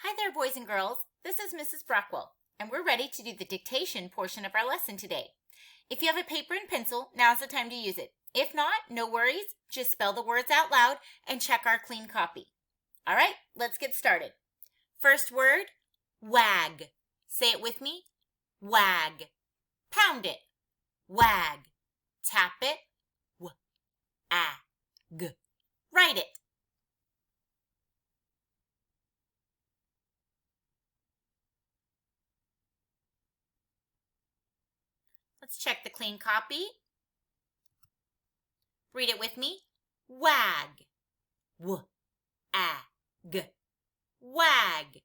Hi there, boys and girls. This is Mrs. Brockwell, and we're ready to do the dictation portion of our lesson today. If you have a paper and pencil, now's the time to use it. If not, no worries. Just spell the words out loud and check our clean copy. All right, let's get started. First word, wag. Say it with me. Wag. Pound it. Wag. Tap it. W-a-g. Write it. Let's check the clean copy. Read it with me. Wag. W-a-g. Wag.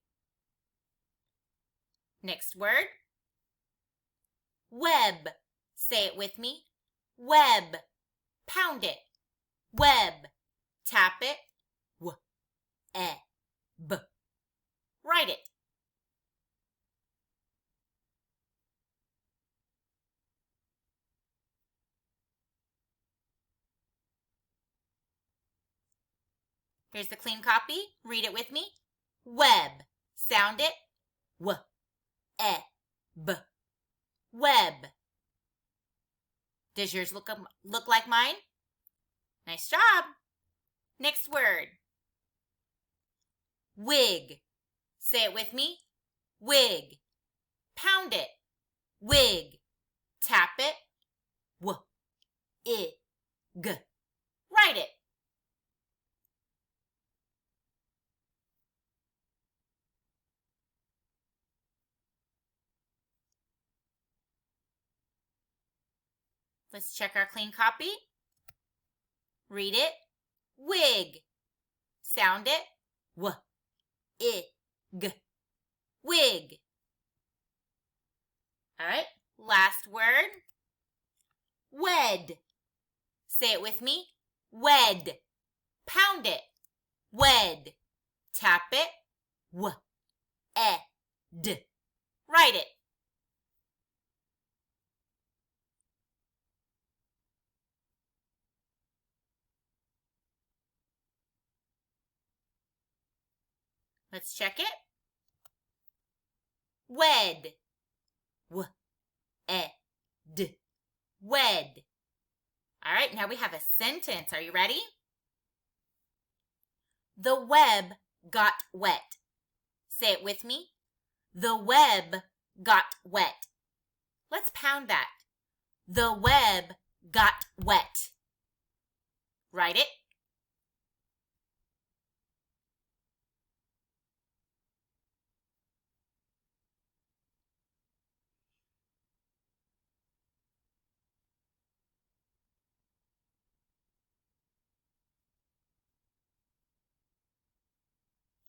Next word. Web. Say it with me. Web. Pound it. Web. Tap it. W-e-b. Write it. Here's the clean copy. Read it with me. Web. Sound it. W-e-b. Web. Does yours look like mine? Nice job. Next word. Wig. Say it with me. Wig. Pound it. Wig. Tap it. W-i-g. Write it. Let's check our clean copy. Read it. Wig. Sound it. W-I-g. Wig. All right. Last word. Wed. Say it with me. Wed. Pound it. Wed. Tap it. W-e-d. Write it. Let's check it. Wed. W-e-d. Wed. All right, now we have a sentence. Are you ready? The web got wet. Say it with me. The web got wet. Let's pound that. The web got wet. Write it.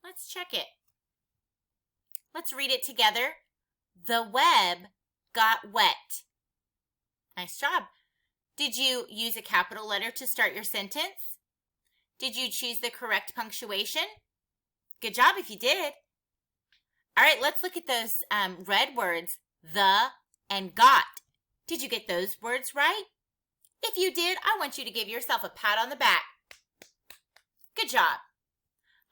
Let's check it. Let's read it together. The web got wet. Nice job. Did you use a capital letter to start your sentence? Did you choose the correct punctuation? Good job if you did. All right, let's look at those red words, the and got. Did you get those words right? If you did, I want you to give yourself a pat on the back. Good job.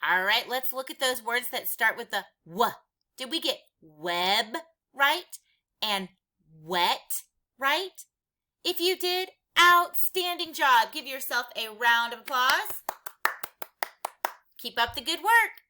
All right, let's look at those words that start with the w. Did we get web right and wet right? If you did, outstanding job. Give yourself a round of applause. Keep up the good work.